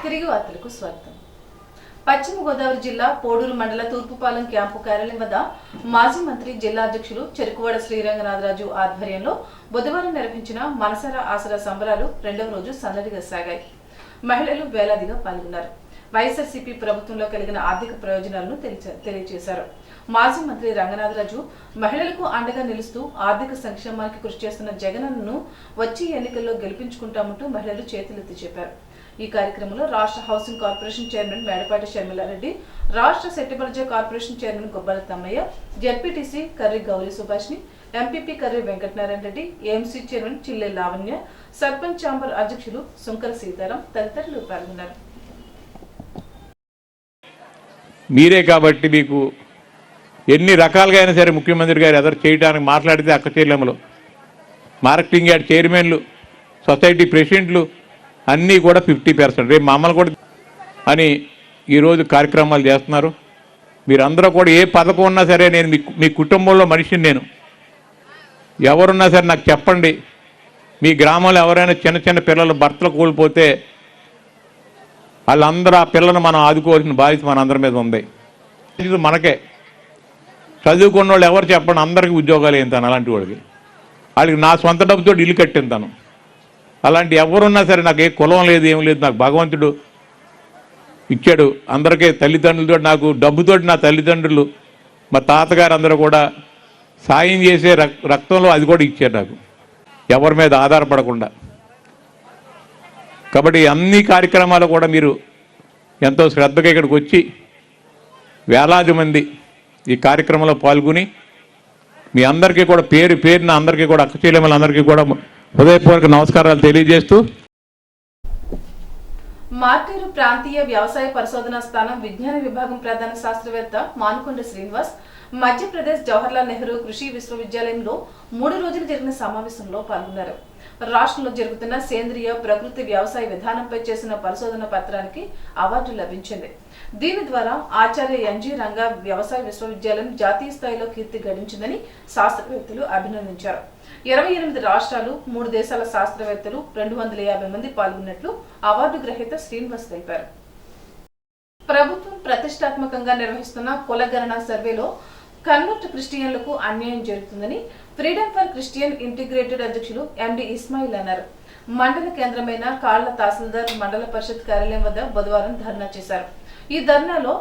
తిరిగి వార్తలకు స్వాగతం. పశ్చిమ గోదావరి జిల్లా పోడూరు మండల తూర్పుపాలెం క్యాంపు కార్యాలయం వద్ద మాజీ మంత్రి జిల్లా అధ్యక్షులు చెరుకువాడ శ్రీరంగనాథరాజు ఆధ్వర్యంలో బుధవారం నిర్వహించిన మనసారా ఆసరా సంబరాలు రెండవ రోజు సందడిగా సాగాయి. మహిళలు వేలాదిగా పాల్గొన్నారు. వైఎస్ఆర్సీపీ ప్రభుత్వంలో కలిగిన ఆర్థిక ప్రయోజనాలను తెలియజేశారు. మాజీ మంత్రి రంగనాథరాజు మహిళలకు అండగా నిలుస్తూ ఆర్థిక సంక్షేమానికి కృషి చేస్తున్న జగనన్నను వచ్చే ఎన్నికల్లో గెలిపించుకుంటామంటూ మహిళలు చేతులెత్తి చెప్పారు. ఈ కార్యక్రమంలో రాష్ట్ర housing corporation chairman Medapati Sharmila Reddy, రాష్ట్ర Settibalija corporation chairman Gobbala Tammayya, ZPTC Karri Gowri Subhashini, MPP Karri Venkatanarayana Reddy, AMC chairman Chille Lavanya, sarpanch chamber అధ్యక్షులు సుంకర సీతారాం తదితరులు పాల్గొన్నారు. మీరే కాబట్టి మీకు ఎన్ని రకాలుగా అయినా సరే ముఖ్యమంత్రి గారు ఎదురు చేయడానికి మాట్లాడితే అక్క చెల్లెమ్మలు, మార్కెటింగ్ యార్డ్ చైర్మన్లు, సొసైటీ ప్రెసిడెంట్లు అన్నీ కూడా 50%, రేపు మమ్మల్ని కూడా అని ఈరోజు కార్యక్రమాలు చేస్తున్నారు. మీరందరూ కూడా ఏ పథకం ఉన్నా సరే నేను మీ కుటుంబంలో మనిషిని, నేను ఎవరున్నా సరే నాకు చెప్పండి. మీ గ్రామంలో ఎవరైనా చిన్న చిన్న పిల్లలు భర్తలు కోల్పోతే వాళ్ళందరూ ఆ పిల్లలను మనం ఆదుకోవాల్సిన బాధ్యత మనందరి మీద ఉంది. ఇది మనకే చదువుకున్న వాళ్ళు ఎవరు చెప్పండి, అందరికీ ఉద్యోగాలు ఏంతాను. అలాంటి వాళ్ళకి నా సొంత డబ్బుతో ఇల్లు కట్టింతాను. అలాంటి ఎవరున్నా సరే నాకు ఏ కులం లేదు, ఏం లేదు. నాకు భగవంతుడు ఇచ్చాడు. అందరికీ తల్లిదండ్రులతో, నాకు డబ్బుతోటి నా తల్లిదండ్రులు, మా తాతగారు అందరూ కూడా సాయం చేసే రక్తంలో అది కూడా ఇచ్చారు నాకు, ఎవరి మీద ఆధారపడకుండా. కాబట్టి అన్ని కార్యక్రమాలు కూడా మీరు ఎంతో శ్రద్ధగా ఇక్కడికి వచ్చి వేలాది మంది ఈ కార్యక్రమంలో పాల్గొని మీ అందరికీ కూడా పేరు పేరున అందరికీ కూడా అక్క చెల్లెమ్మలందరికీ కూడా హృదయపూర్వక నమస్కారాలు తెలియజేస్తూ, మార్టూరు ప్రాంతీయ వ్యవసాయ పరిశోధనా స్థానం విజ్ఞాన విభాగం ప్రధాన శాస్త్రవేత్త మానుకొండ శ్రీనివాస్ మధ్యప్రదేశ్ జవహర్లాల్ నెహ్రూ కృషి విశ్వవిద్యాలయంలో 3 రోజులు జరిగిన సమావేశంలో పాల్గొన్నారు. రాష్ట్రంలో జరుగుతున్న సేంద్రియ ప్రకృతి వ్యవసాయ విధానంపై చేసిన పరిశోధన పత్రానికి అవార్డు లభించింది. దీని ద్వారా ఆచార్య ఎన్జీ రంగా వ్యవసాయ విశ్వవిద్యాలయం జాతీయ స్థాయిలో కీర్తి గడించిందని శాస్త్రవేత్తలు అభినందించారు. 28 రాష్ట్రాలు, 3 దేశాల శాస్త్రవేత్తలు, 250 మంది పాల్గొన్నట్లు అవార్డు గ్రహీత శ్రీనివాస్ తెలిపారు. ప్రభుత్వం ప్రతిష్టాత్మకంగా నిర్వహిస్తున్న కులగణన సర్వేలో కన్వర్ట్ క్రిస్టియన్లకు అన్యాయం జరుగుతుందని ఫ్రీడమ్ ఫర్ క్రిస్టియన్ ఇంటిగ్రేటెడ్ అధ్యక్షులు ఎండి ఇస్మాయిల్ అన్నారు. మండల కేంద్రమైన కాళ్ల తహసీల్దార్ మండల పరిషత్ కార్యాలయం వద్ద బుధవారం ధర్నా చేశారు. ఈ ధర్నాలో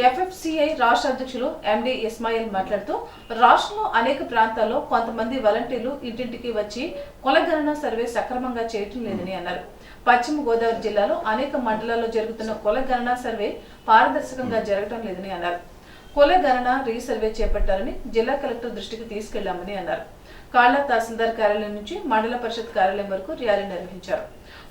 ఎఫ్ఎఫ్సిఐ రాష్ట్ర అధ్యక్షులు ఎండి ఇస్మాయిల్ మాట్లాడుతూ, రాష్ట్రంలో అనేక ప్రాంతాల్లో కొంతమంది వాలంటీర్లు ఇంటింటికి వచ్చి కులగణన సర్వే సక్రమంగా చేయటం లేదని అన్నారు. పశ్చిమ గోదావరి జిల్లాలో అనేక మండలాల్లో జరుగుతున్న కులగణన సర్వే పారదర్శకంగా జరగటం లేదని అన్నారు. కులగణన రీసర్వే చేపట్టాలని జిల్లా కలెక్టర్ దృష్టికి తీసుకెళ్లామని అన్నారు. కాళ్ల తహసీల్దార్ కార్యాలయం నుంచి మండల పరిషత్ కార్యాలయం వరకు ర్యాలీ నిర్వహించారు.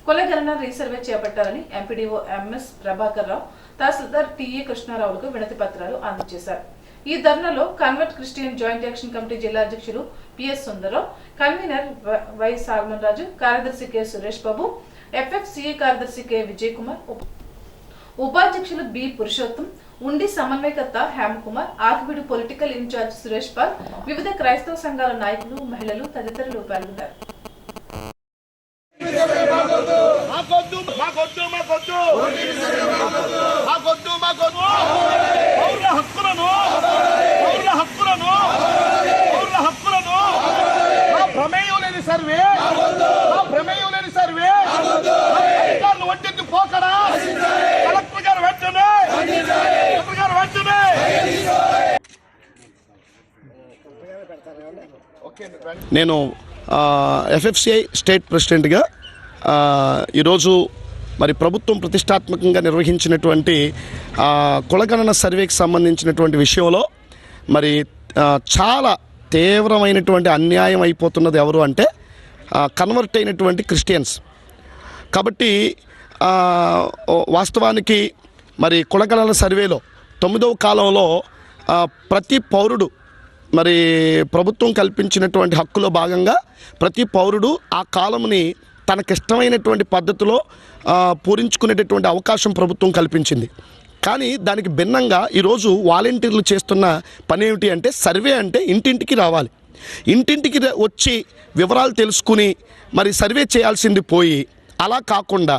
కులగణన రీసర్వే చేపట్టాలని MPDO MS Prabhakar Rao, tahsildar TE కృష్ణారావులకు వినతి పత్రాలు అందజేశారు. ఈ ధర్నాలో convert Christian joint action committee జిల్లా అధ్యక్షులు PS Sundara Rao, convener Y Salman Raju, కార్యదర్శి కె సురేష్ బాబు, ఎఫ్ఎఫ్సిఐ కార్యదర్శి కె విజయ్ కుమార్, ఉపాధ్యక్షులు బి పురుషోత్తం, ఉండి సమన్వయకర్త Hemakumar, Akividu political incharge Suresh Paul, వివిధ క్రైస్తవ సంఘాల నాయకులు, మహిళలు తదితరులు పాల్గొన్నారు. నేను ఎఫ్ఎఫ్సిఐ స్టేట్ ప్రెసిడెంట్గా ఈరోజు మరి ప్రభుత్వం ప్రతిష్టాత్మకంగా నిర్వహించినటువంటి కులగణన సర్వేకి సంబంధించినటువంటి విషయంలో మరి చాలా తీవ్రమైనటువంటి అన్యాయం అయిపోతున్నది ఎవరు అంటే కన్వర్ట్ అయినటువంటి క్రిస్టియన్స్. కాబట్టి వాస్తవానికి మరి కులగణన సర్వేలో 9వ కాలంలో ప్రతి పౌరుడు మరి ప్రభుత్వం కల్పించినటువంటి హక్కులో భాగంగా ప్రతి పౌరుడు ఆ కాలంని తనకిష్టమైనటువంటి పద్ధతిలో పూరించుకునేటటువంటి అవకాశం ప్రభుత్వం కల్పించింది. కానీ దానికి భిన్నంగా ఈరోజు వాలంటీర్లు చేస్తున్న పని ఏమిటి అంటే సర్వే అంటే ఇంటింటికి రావాలి, ఇంటింటికి వచ్చి వివరాలు తెలుసుకుని మరి సర్వే చేయాల్సింది పోయి అలా కాకుండా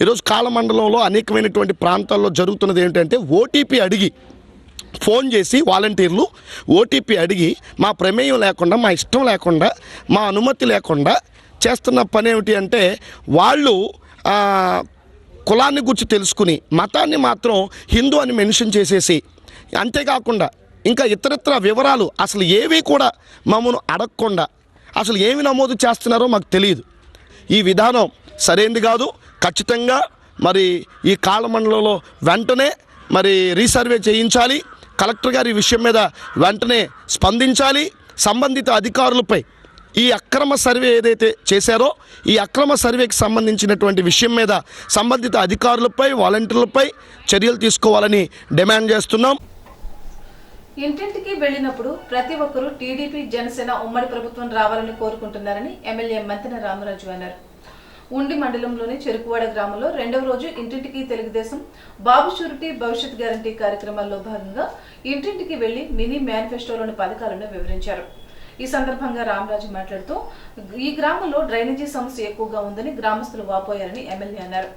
ఈరోజు కాలమండలంలో అనేకమైనటువంటి ప్రాంతాల్లో జరుగుతున్నది ఏంటంటే ఓటీపీ అడిగి ఫోన్ చేసి వాలంటీర్లు ఓటీపీ అడిగి మా ప్రమేయం లేకుండా, మా ఇష్టం లేకుండా, మా అనుమతి లేకుండా చేస్తున్న పని ఏమిటి అంటే వాళ్ళు కులాన్ని గురించి తెలుసుకుని మతాన్ని మాత్రం హిందూ అని మెన్షన్ చేసేసి, అంతేకాకుండా ఇంకా ఇతరత్ర వివరాలు అసలు ఏవి కూడా మమ్మల్ని అడగకుండా అసలు ఏమి నమోదు చేస్తున్నారో మాకు తెలియదు. ఈ విధానం సరైనది కాదు. ఖచ్చితంగా మరి ఈ కాలమండలంలో వెంటనే మరి రీసర్వే చేయించాలి. కలెక్టర్ గారు ఈ విషయం మీద వెంటనే స్పందించాలి. సంబంధిత అధికారులపై ఈ అక్రమ సర్వే ఏదైతే చేశారో ఈ అక్రమ సర్వేకి సంబంధించినటువంటి విషయం మీద సంబంధిత అధికారులపై, వాలంటీర్లపై చర్యలు తీసుకోవాలని డిమాండ్ చేస్తున్నాం. ఇంటింటికి వెళ్లినప్పుడు ప్రతి ఒక్కరూ టీడీపీ, జనసేన ఉమ్మడి ప్రభుత్వం రావాలని కోరుకుంటున్నారని ఎమ్మెల్యే మంతెన రామరాజు అన్నారు. ఉండి మండలంలోని చెరుకువాడ గ్రామంలో 2వ రోజు ఇంటింటికి తెలుగుదేశం బాబు షూరిటీ భవిష్యత్ గ్యారంటీ కార్యక్రమాల్లో భాగంగా ఇంటింటికి వెళ్లి మినీ మేనిఫెస్టోలోని పథకాలను వివరించారు. ఈ సందర్భంగా రామరాజు మాట్లాడుతూ ఈ గ్రామంలో డ్రైనేజీ సమస్య ఎక్కువగా ఉందని గ్రామస్తులు వాపోయారని ఎమ్మెల్యే అన్నారు.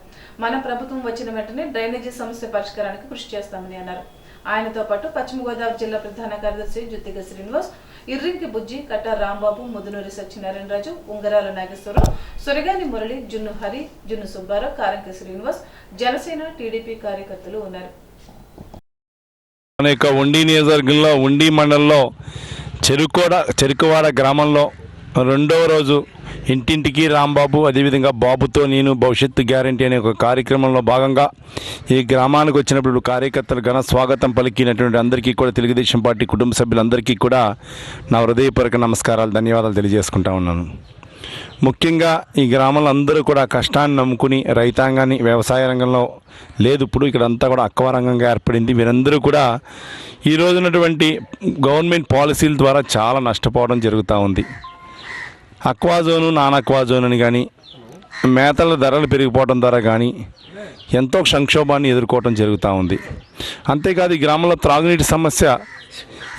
మన ప్రభుత్వం వచ్చిన వెంటనే డ్రైనేజీ సమస్య పరిష్కారానికి కృషి చేస్తామని అన్నారు. ఆయనతో పాటు పశ్చిమ గోదావరి జిల్లా ప్రధాన కార్యదర్శి జుత్తిగ శ్రీనివాస్, ఇర్రింకి బుజ్జి, కట్ట రాంబాబు, ముదునూరి సత్యనారాయణరాజు, ఉంగరాల నాగేశ్వరరావు, సొరగాని మురళి, జున్ను హరి, జున్ను సుబ్బారావు, కారంకి శ్రీనివాస్, జనసేన, టీడీపీ కార్యకర్తలు ఉన్నారు. ఉండి నియోజకవర్గంలో ఉండి మండలంలో చెరుకువాడ గ్రామంలో 2వ రోజు ఇంటింటికి రాంబాబు, అదేవిధంగా బాబుతో నేను భవిష్యత్తు గ్యారంటీ అనే ఒక కార్యక్రమంలో భాగంగా ఈ గ్రామానికి వచ్చినప్పుడు కార్యకర్తలు ఘన స్వాగతం పలికినటువంటి అందరికీ కూడా, తెలుగుదేశం పార్టీ కుటుంబ సభ్యులందరికీ కూడా నా హృదయపూర్వక నమస్కారాలు, ధన్యవాదాలు తెలియజేసుకుంటా ఉన్నాను. ముఖ్యంగా ఈ గ్రామంలో అందరూ కూడా కష్టాన్ని నమ్ముకుని రైతాంగాన్ని వ్యవసాయ రంగంలో లేదు, ఇప్పుడు ఇక్కడ అంతా కూడా అక్వా రంగంగా ఏర్పడింది. వీరందరూ కూడా ఈ రోజున్నటువంటి గవర్నమెంట్ పాలసీల ద్వారా చాలా నష్టపోవడం జరుగుతూ ఉంది. Aqua zone, non aqua zone అని కానీ, మేతల ధరలు పెరిగిపోవడం ద్వారా కానీ ఎంతో సంక్షోభాన్ని ఎదుర్కోవడం జరుగుతూ ఉంది. అంతేకాదు ఈ గ్రామంలో త్రాగునీటి సమస్య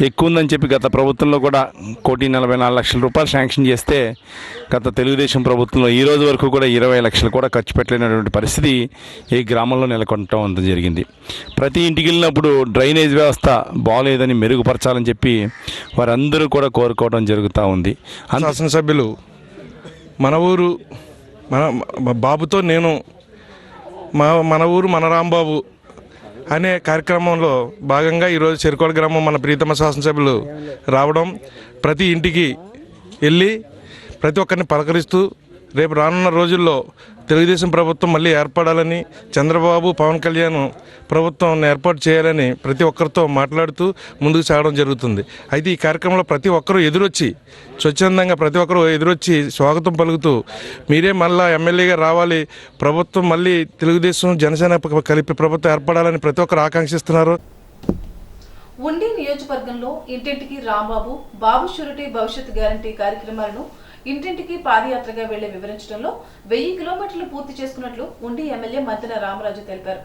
ఎక్కువ ఉందని చెప్పి గత ప్రభుత్వంలో కూడా 1,44,00,000 రూపాయలు శాంక్షన్ చేస్తే గత తెలుగుదేశం ప్రభుత్వంలో ఈ రోజు వరకు కూడా 20 లక్షలు కూడా ఖర్చు పెట్టలేనటువంటి పరిస్థితి ఈ గ్రామంలో నెలకొనటం జరిగింది. ప్రతి ఇంటికి వెళ్ళినప్పుడు డ్రైనేజ్ వ్యవస్థ బాగోలేదని మెరుగుపరచాలని చెప్పి వారందరూ కూడా కోరుకోవడం జరుగుతూ ఉంది. శాసనసభ్యులు మన ఊరు బాబుతో నేను మన ఊరు మన రాంబాబు అనే కార్యక్రమంలో భాగంగా ఈరోజు చెరుకోడ గ్రామం మన ప్రీతమ శాసనసభ్యులు రావడం, ప్రతి ఇంటికి వెళ్ళి ప్రతి ఒక్కరిని పలకరిస్తూ రేపు రానున్న రోజుల్లో తెలుగుదేశం ప్రభుత్వం మళ్ళీ ఏర్పడాలని, చంద్రబాబు, పవన్ కళ్యాణ్ ప్రభుత్వం ఏర్పాటు చేయాలని ప్రతి ఒక్కరితో మాట్లాడుతూ ముందుకు సాగడం జరుగుతుంది. అయితే ఈ కార్యక్రమంలో ప్రతి ఒక్కరూ ఎదురొచ్చి స్వచ్ఛందంగా ప్రతి ఒక్కరూ ఎదురొచ్చి స్వాగతం పలుకుతూ మీరే మళ్ళా ఎమ్మెల్యేగా రావాలి, ప్రభుత్వం మళ్ళీ తెలుగుదేశం, జనసేన కలిపి ప్రభుత్వం ఏర్పడాలని ప్రతి ఒక్కరు ఆకాంక్షిస్తున్నారు. ఉండి నియోజకవర్గంలో ఇంటింటికి రాంబాబు, బాబు షూరిటీ భవిష్యత్ గ్యారంటీ కార్యక్రమాలను ఇంటింటికి పాదయాత్రగా వెళ్లి వివరించడంలో 1000 కిలోమీటర్లు పూర్తి చేసుకున్నట్లు ఉండి ఎమ్మెల్యే మంతెన రామరాజు తెలిపారు.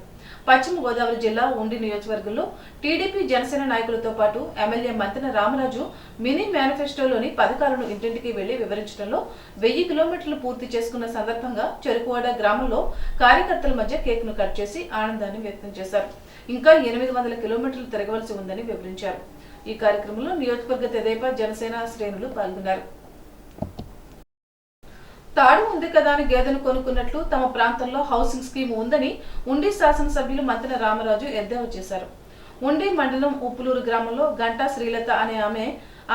పశ్చిమ గోదావరి జిల్లా ఉండి నియోజకవర్గంలో టీడీపీ, జనసేన నాయకులతో పాటు ఎమ్మెల్యే మంతెన రామరాజు మినీ మేనిఫెస్టోలోని పథకాలను ఇంటింటికి వెళ్లి వివరించడంలో 1000 కిలోమీటర్లు పూర్తి చేసుకున్న సందర్భంగా చెరుకువాడ గ్రామంలో కార్యకర్తల మధ్య కేక్ను కట్ చేసి ఆనందాన్ని వ్యక్తం చేశారు. ఇంకా 800 కిలోమీటర్లు తిరగవలసి ఉందని వివరించారు. ఈ కార్యక్రమంలో నియోజకవర్గ తెదేపా, జనసేన శ్రేణులు పాల్గొన్నారు. తాడు ఉంది కదా అని గేదెను కొనుక్కున్నట్లు తమ ప్రాంతంలో హౌసింగ్ స్కీమ్ ఉందని ఉండి శాసనసభ్యులు మంతెన రామరాజు ఎద్దేవా చేశారు. ఉండి మండలం ఉప్పులూరు గ్రామంలో గంటా శ్రీలత అనే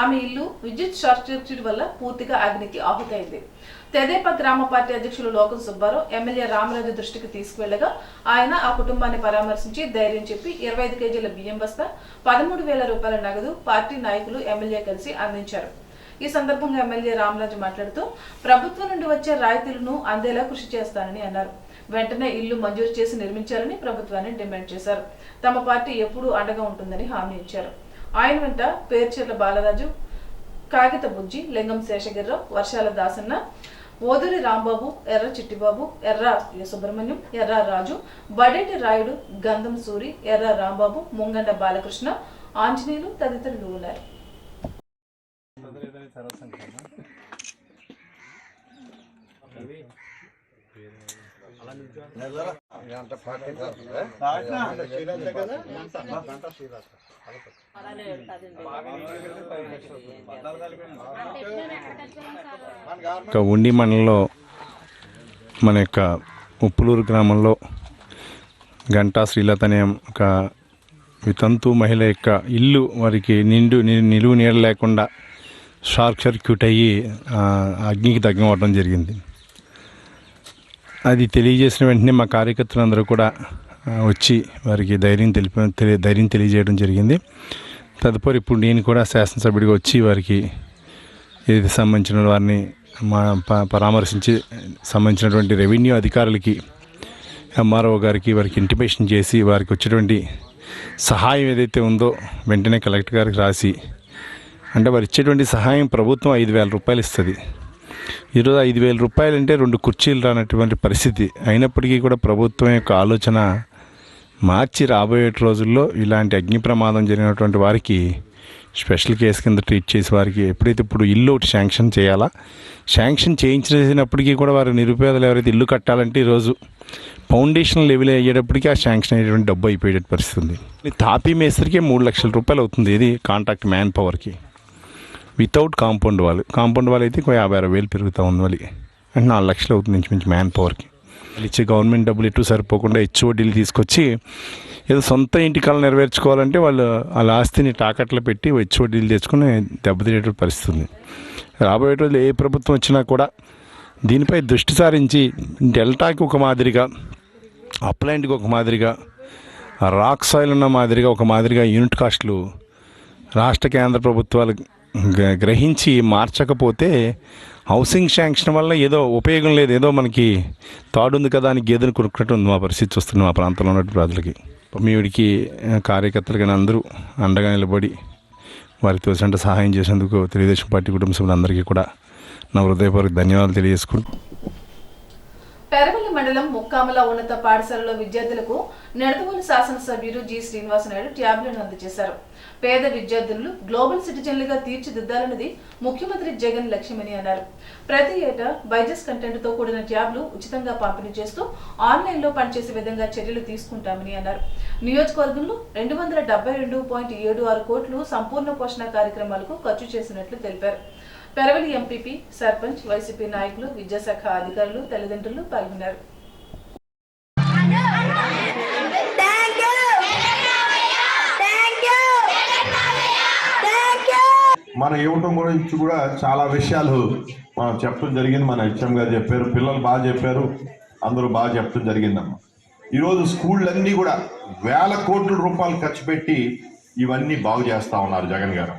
ఆమె ఇల్లు విద్యుత్ షార్ట్ సర్క్యూట్ వల్ల పూర్తిగా అగ్నికి ఆహుతైంది. తెదేపా గ్రామ పార్టీ అధ్యక్షులు లోకం సుబ్బారావు ఎమ్మెల్యే రామరాజు దృష్టికి తీసుకువెళ్లగా ఆయన ఆ కుటుంబాన్ని పరామర్శించి ధైర్యం చెప్పి 25 కేజీల బియ్యం బస్తా, 13,000 రూపాయల నగదు పార్టీ నాయకులు, ఎమ్మెల్యే కలిసి అందించారు. ఈ సందర్భంగా ఎమ్మెల్యే రామరాజు మాట్లాడుతూ ప్రభుత్వం నుండి వచ్చే రాయితీలను అందేలా కృషి చేస్తానని అన్నారు. వెంటనే ఇల్లు మంజూరు చేసి నిర్మించాలని ప్రభుత్వాన్ని డిమాండ్ చేశారు. తమ పార్టీ ఎప్పుడూ అండగా ఉంటుందని హామీ ఇచ్చారు. ఆయన వెంట పేర్చెర్ల బాలరాజు, కాగిత బుజ్జి, లింగం శేషగిరిరావు, వర్షాల దాసన్న, ఓదూరి రాంబాబు, ఎర్ర చిట్టిబాబు, ఎర్ర సుబ్రహ్మణ్యం, ఎర్ర రాజు, బడేటి రాయుడు, గంధం సూరి, ఎర్ర రాంబాబు, ముంగండ బాలకృష్ణ, ఆంజనేయులు తదితరులు ఉన్నారు. అలా ఇక ఉండి మండలంలో మన యొక్క ఉప్పులూరు గ్రామంలో గంటా శ్రీలత అనే ఒక వితంతు మహిళ యొక్క ఇల్లు వారికి నిలువు నీడ లేకుండా షార్ట్ సర్క్యూట్ అయ్యి అగ్నికి దగ్గం అవ్వడం జరిగింది. అది తెలియజేసిన వెంటనే మా కార్యకర్తలందరూ కూడా వచ్చి వారికి ధైర్యం తెలియజేయడం జరిగింది. తదుపరి ఇప్పుడు నేను కూడా శాసనసభ్యుడిగా వచ్చి వారికి ఏది సంబంధించిన వారిని పరామర్శించి సంబంధించినటువంటి రెవెన్యూ అధికారులకి ఎంఆర్ఓ గారికి వారికి ఇంటిమేషన్ చేసి వారికి వచ్చేటువంటి సహాయం ఏదైతే ఉందో వెంటనే కలెక్టర్ గారికి రాసి, అంటే వారు ఇచ్చేటువంటి సహాయం ప్రభుత్వం 5,000 రూపాయలు ఇస్తుంది. ఈరోజు 5,000 రూపాయలు అంటే 2 కుర్చీలు రానటువంటి పరిస్థితి. అయినప్పటికీ కూడా ప్రభుత్వం యొక్క ఆలోచన మార్చి రాబోయే రోజుల్లో ఇలాంటి అగ్ని ప్రమాదం జరిగినటువంటి వారికి స్పెషల్ కేసు కింద ట్రీట్ చేసి వారికి ఎప్పుడైతే ఇప్పుడు ఇల్లు ఒకటి శాంక్షన్ చేయాలా, శాంక్షన్ చేయించినప్పటికీ కూడా వారు నిరుపేదలు ఎవరైతే ఇల్లు కట్టాలంటే ఈరోజు ఫౌండేషన్ లెవెల్ అయ్యేటప్పటికీ ఆ శాంక్షన్ అయ్యేటువంటి డబ్బు అయిపోయే పరిస్థితి ఉంది. తాపీ మేస్త్రికి 3 లక్షల రూపాయలు అవుతుంది. ఇది కాంట్రాక్ట్ మ్యాన్ పవర్కి వితౌట్ కాంపౌండ్ వాళ్ళు అయితే 50,000 పెరుగుతూ ఉంది. వాళ్ళకి అంటే 4 లక్షలు అవుతుంది ఇంచుమించు మ్యాన్ పవర్కి. ఇచ్చే గవర్నమెంట్ డబ్బులు ఎటు సరిపోకుండా హెచ్ఓడీలు తీసుకొచ్చి ఏదో సొంత ఇంటి కళ నెరవేర్చుకోవాలంటే వాళ్ళు వాళ్ళ ఆస్తిని తాకట్లో పెట్టి హెచ్ఓడీలు తెచ్చుకుని దెబ్బతినేటువంటి పరిస్థితి ఉంది. రాబోయే రోజులు ఏ ప్రభుత్వం వచ్చినా కూడా దీనిపై దృష్టి సారించి డెల్టాకి ఒక మాదిరిగా, అప్లాంట్కి ఒక మాదిరిగా, రాక్ సాయిల్ ఉన్న మాదిరిగా ఒక మాదిరిగా యూనిట్ కాస్టులు రాష్ట్ర కేంద్ర ప్రభుత్వాలు గ్రహించి మార్చకపోతే హౌసింగ్ శాంక్షన్ వల్ల ఏదో ఉపయోగం లేదు, ఏదో మనకి తాడుంది కదా అని గేదెను కొనుక్కున్నట్టు ఉంది మా పరిస్థితి చూస్తుంది మా ప్రాంతంలో ఉన్నటువంటి ప్రజలకి. మీడికి కార్యకర్తలు కానీ అందరూ అండగా నిలబడి వారికి తోచినంత సహాయం చేసేందుకు తెలుగుదేశం పార్టీ కుటుంబ సభ్యులందరికీ కూడా నా హృదయపూర్వక ధన్యవాదాలు తెలియజేసుకుంటూ పెరవల్లి మండలం ముక్కామల ఉన్నత పాఠశాలలో విద్యార్థులకు నెడతవోలు శాసనసభ్యులు జి శ్రీనివాస్ నాయుడు ట్యాబ్లను అందజేశారు. పేద విద్యార్థులను గ్లోబల్ సిటిజన్లుగా తీర్చిదిద్దాలన్నది ముఖ్యమంత్రి జగన్ లక్ష్యమని అన్నారు. ప్రతి ఏటా బైజెస్ కంటెంట్ తో కూడిన ట్యాబ్లు ఉచితంగా పంపిణీ చేస్తూ ఆన్లైన్ లో పనిచేసే విధంగా చర్యలు తీసుకుంటామని అన్నారు. నియోజకవర్గంలో 272.76 కోట్లు సంపూర్ణ పోషణ కార్యక్రమాలకు ఖర్చు చేసినట్లు తెలిపారు. పెరవలి ఎంపీపీ, సర్పంచ్, వైసీపీ నాయకులు, విద్యాశాఖ అధికారులు, తల్లిదండ్రులు పాల్గొన్నారు. మన ఇవ్వటం గురించి కూడా చాలా విషయాలు మనం చెప్పడం జరిగింది. మన హెచ్ఎం గారు చెప్పారు, పిల్లలు బాగా చెప్పారు, అందరూ బాగా చెప్పడం జరిగిందమ్మా. ఈరోజు స్కూళ్ళన్నీ కూడా 1,000 కోట్ల రూపాయలు ఖర్చు పెట్టి ఇవన్నీ బాగు చేస్తా ఉన్నారు జగన్ గారు.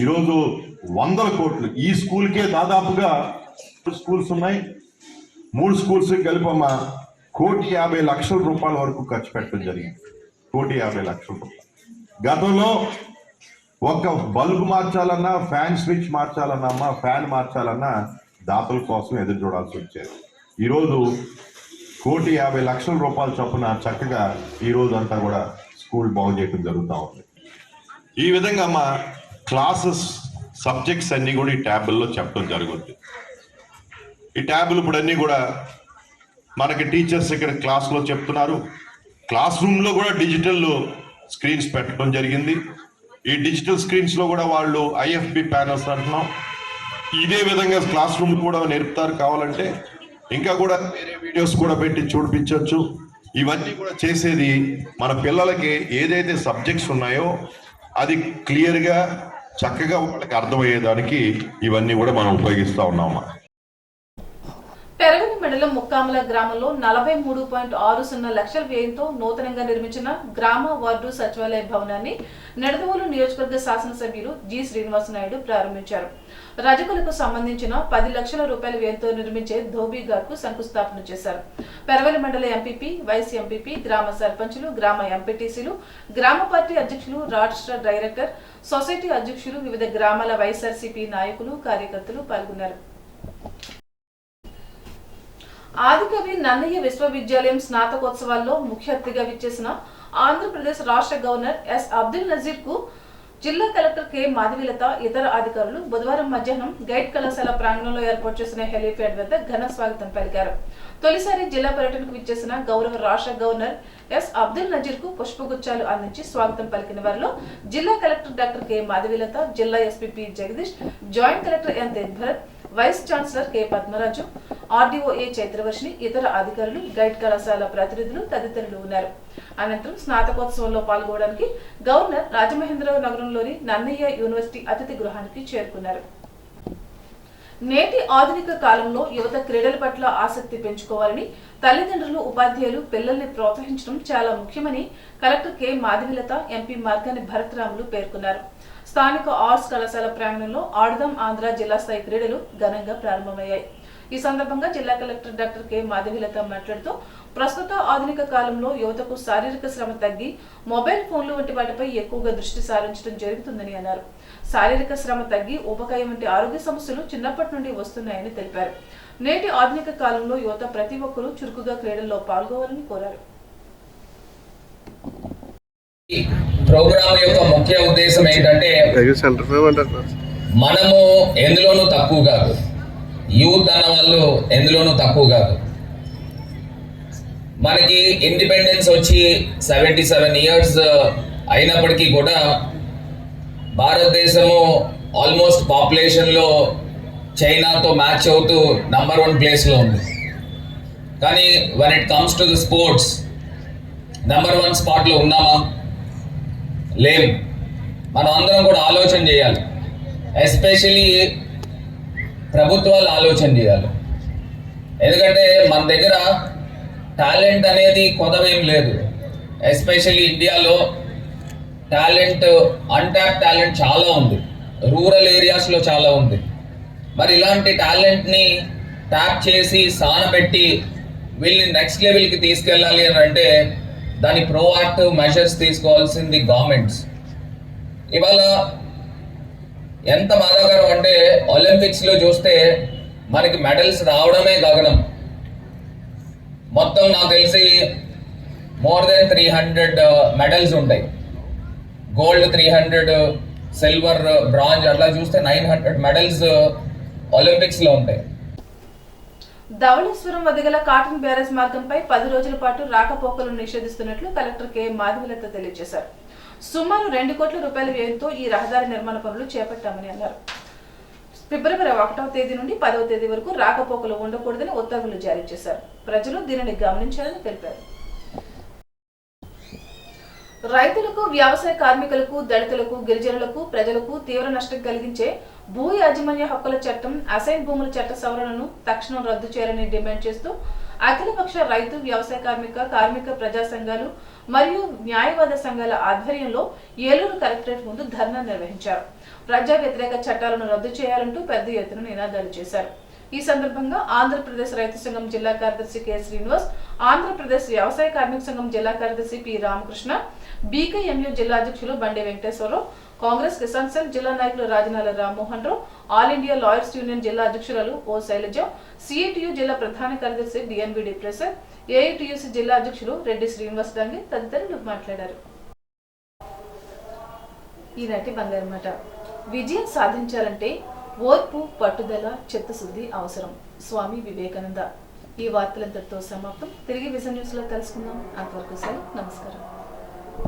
ఈరోజు 100 కోట్లు ఈ స్కూల్కే దాదాపుగా 2 స్కూల్స్ ఉన్నాయి. 3 స్కూల్స్ కలిపమ్మా 1,50,00,000 రూపాయల వరకు ఖర్చు పెట్టడం జరిగింది. 1,50,00,000 రూపాయలు. గతంలో ఒక బల్బు మార్చాలన్నా, ఫ్యాన్ స్విచ్ మార్చాలన్నా, ఫ్యాన్ మార్చాలన్నా దాతల కోసం ఎదురు చూడాల్సి వచ్చేది. ఈరోజు 1,50,00,000 రూపాయల చొప్పున చక్కగా ఈ రోజు అంతా కూడా స్కూల్ బాగు చేయడం జరుగుతూ ఉంది. ఈ విధంగా మా క్లాసెస్ సబ్జెక్ట్స్ అన్నీ కూడా ఈ ట్యాబుల్లో చెప్పడం జరుగుతుంది. ఈ ట్యాబులు ఇప్పుడు అన్నీ కూడా మనకి టీచర్స్ ఇక్కడ క్లాస్లో చెప్తున్నారు. క్లాస్ రూమ్లో కూడా డిజిటల్ స్క్రీన్స్ పెట్టడం జరిగింది. ఈ డిజిటల్ స్క్రీన్స్లో కూడా వాళ్ళు IFB ప్యానల్స్ అంటున్నాం. ఇదే విధంగా క్లాస్ రూమ్ కూడా నేర్పుతారు. కావాలంటే ఇంకా కూడా వేరే వీడియోస్ కూడా పెట్టి చూపించవచ్చు. ఇవన్నీ కూడా చేసేది మన పిల్లలకి ఏదైతే సబ్జెక్ట్స్ ఉన్నాయో అది క్లియర్గా చక్కగా వాళ్ళకి అర్థమయ్యేదానికి ఇవన్నీ కూడా మనం ఉపయోగిస్తూ ఉన్నామా. పెరవలి మండలం ముక్కామల గ్రామంలో 43.60 లక్షల వ్యయంతో నూతనంగా నిర్మించిన గ్రామ వార్డు సచివాలయ భవనాన్ని నెడదవోలు నియోజకవర్గ శాసనసభ్యులు జి శ్రీనివాస్ నాయుడు ప్రారంభించారు. రజకులకు సంబంధించిన 10 లక్షల రూపాయల వ్యయంతో నిర్మించే ధోబీ ఘాట్కు శంకుస్థాపన చేశారు. పెరవలి మండల ఎంపీపీ, వైస్ ఎంపీపీ, గ్రామ సర్పంచులు, గ్రామ ఎంపీటీసీలు, గ్రామ పార్టీ అధ్యక్షులు, రాష్ట్ర డైరెక్టర్, సొసైటీ అధ్యక్షులు, వివిధ గ్రామాల వైఎస్ఆర్సీపీ నాయకులు, కార్యకర్తలు పాల్గొన్నారు. ఆదికవి నన్నయ్య విశ్వవిద్యాలయం స్నాతకోత్సవాల్లో ముఖ్య అతిథిగా విచ్చేసిన ఆంధ్రప్రదేశ్ రాష్ట్ర గవర్నర్ ఎస్ అబ్దుల్ నజీర్ కు జిల్లా కలెక్టర్ కె మాధవీలత ఇతర అధికారులు బుధవారం మధ్యాహ్నం గైడ్ కళాశాల ప్రాంగణంలో ఏర్పాటు చేసిన హెలీప్యాడ్ వద్ద ఘన స్వాగతం పలికారు. తొలిసారి జిల్లా పర్యటనకు విచ్చేసిన గౌరవ రాష్ట్ర గవర్నర్ ఎస్ అబ్దుల్ నజీర్ కు పుష్పగుచ్చాలు అందించి స్వాగతం పలికిన వారిలో జిల్లా కలెక్టర్ డాక్టర్ కె మాధవీలత, జిల్లా SP P Jagadish, joint collector N Bharat, vice chancellor K Padmaraju, RDO A Chaitravarshini, ఇతర అధికారులు, గైడ్ కళాశాల ప్రతినిధులు తదితరులు ఉన్నారు. అనంతరం స్నాతకోత్సవంలో పాల్గొనడానికి గవర్నర్ రాజమహేంద్రరావు నగరంలోని నన్నయ్య యూనివర్సిటీ అతిథి గృహానికి చేరుకున్నారు. నేటి ఆధునిక కాలంలో యువత క్రీడల పట్ల ఆసక్తి పెంచుకోవాలని, తల్లిదండ్రులు, ఉపాధ్యాయులు పిల్లల్ని ప్రోత్సహించడం చాలా ముఖ్యమని collector K Madhavi Latha, MP Margani భరతరాములు పేర్కొన్నారు. స్థానిక ఆర్ట్స్ కళాశాల ప్రాంగణంలో ఆడుదాం ఆంధ్ర జిల్లా స్థాయి క్రీడలు ఘనంగా ప్రారంభమయ్యాయి. ఈ సందర్భంగా జిల్లా కలెక్టర్ డాక్టర్ కె మాధవీలత మాట్లాడుతూ ప్రస్తుత ఆధునిక కాలంలో యువతకు శారీరక శ్రమ తగ్గి మొబైల్ ఫోన్లు వంటి వాటిపై ఎక్కువగా దృష్టి సారించడం జరుగుతుందని అన్నారు. శారీరక శ్రమ తగ్గి ఊబకాయం వంటి ఆరోగ్య సమస్యలు చిన్నప్పటి నుండి వస్తున్నాయని తెలిపారు. నేటి ఆధునిక కాలంలో యువత ప్రతి ఒక్కరూ చురుకుగా క్రీడల్లో పాల్గొవాలని కోరారు. ప్రోగ్రామ్ యొక్క ముఖ్య ఉద్దేశం ఏంటంటే మనము ఎందులోనూ తక్కువ కాదు, యూత్ అన్న వాళ్ళు ఎందులోనూ తక్కువ కాదు. మనకి ఇండిపెండెన్స్ వచ్చి 77 ఇయర్స్ అయినప్పటికీ కూడా భారతదేశము ఆల్మోస్ట్ పాపులేషన్లో చైనాతో మ్యాచ్ అవుతూ నంబర్ 1 ప్లేస్లో ఉంది. కానీ when it comes to the sports number 1 స్పాట్లో ఉన్నామా? లేం. మనం అందరం కూడా ఆలోచన చేయాలి. ఎస్పెషలీ ప్రభుత్వాలు ఆలోచన చేయాలి. ఎందుకంటే మన దగ్గర టాలెంట్ అనేది కొదవేం లేదు. ఎస్పెషల్లీ ఇండియాలో టాలెంట్, అన్ట్యాప్ టాలెంట్ చాలా ఉంది, రూరల్ ఏరియాస్లో చాలా ఉంది. మరి ఇలాంటి టాలెంట్ని ట్యాప్ చేసి సానబెట్టి వీళ్ళని నెక్స్ట్ లెవెల్కి తీసుకెళ్ళాలి అని అంటే దాని ప్రోయాక్టివ్ మెజర్స్ తీసుకోవాల్సింది గవర్నమెంట్స్. ఇవాళ ఎంత బాధాకరం అంటే ఒలింపిక్స్లో చూస్తే మనకి మెడల్స్ రావడమే గగనం. మొత్తం నాకు తెలిసి మోర్ దెన్ 300 మెడల్స్ ఉంటాయి. గోల్డ్ 300, సిల్వర్, బ్రాంజ్, అట్లా చూస్తే 900 మెడల్స్ ఒలింపిక్స్లో ఉంటాయి. ధవళేశ్వరం వద్ద గల కాటన్ బ్యారేజ్ మార్గంపై 10 రోజుల పాటు రాకపోకలను నిషేధిస్తున్నట్లు కలెక్టర్ కె మాధవీలత తెలియజేశారు. సుమారు 2 కోట్ల రూపాయల వ్యయంతో ఈ రహదారి నిర్మాణ పనులు చేపట్టామని అన్నారు. ఫిబ్రవరి 1వ తేదీ నుండి 10వ తేదీ వరకు రాకపోకలు ఉండకూడదని ఉత్తర్వులు జారీ చేశారు. ప్రజలు దీనిని గమనించాలని తెలిపారు. రైతులకు, వ్యవసాయ కార్మికులకు, దళితులకు, గిరిజనులకు, ప్రజలకు తీవ్ర నష్టం కలిగించే భూ యాజమాన్య హక్కుల చట్టం, అసైన్ భూముల చట్ట సవరణను తక్షణం రద్దు చేయాలని డిమాండ్ చేస్తూ అఖిలపక్ష రైతు, వ్యవసాయ కార్మిక ప్రజా సంఘాలు మరియు న్యాయవాద సంఘాల ఆధ్వర్యంలో ఏలూరు కలెక్టరేట్ ముందు ధర్నా నిర్వహించారు. ప్రజా వ్యతిరేక చట్టాలను రద్దు చేయాలంటూ పెద్ద ఎత్తున నినాదాలు చేశారు. ఈ సందర్భంగా ఆంధ్రప్రదేశ్ రైతు సంఘం జిల్లా కార్యదర్శి కె శ్రీనివాస్, ఆంధ్రప్రదేశ్ వ్యవసాయ కార్మిక సంఘం జిల్లా కార్యదర్శి పి రామకృష్ణ, బీకేఎంయు జిల్లా అధ్యక్షులు బండే వెంకటేశ్వరరావు, కాంగ్రెస్ కిసాన్ సెల్ జిల్లా నాయకులు Rajanala Rammohan Rao, all India lawyers union జిల్లా అధ్యక్షురాలు ఓ శైలజ, సిఐటియు జిల్లా ప్రధాన కార్యదర్శి డిఎన్విడి ప్రసాద్, ఏఐటియుసి జిల్లా అధ్యక్షులు రెడ్డి శ్రీనివాస్ డాంగి తదితరులు మాట్లాడారు. ఈనాటి బంగారు మాట. విజయం సాధించాలంటే ఓర్పు, పట్టుదల, చిత్తశుద్ధి అవసరం. స్వామి వివేకానంద. ఈ వార్తలంతటితో సమాప్తం. తిరిగి విజన్ న్యూస్ లో కలుసుకుందాం. అంతవరకు సెలవు. నమస్కారం.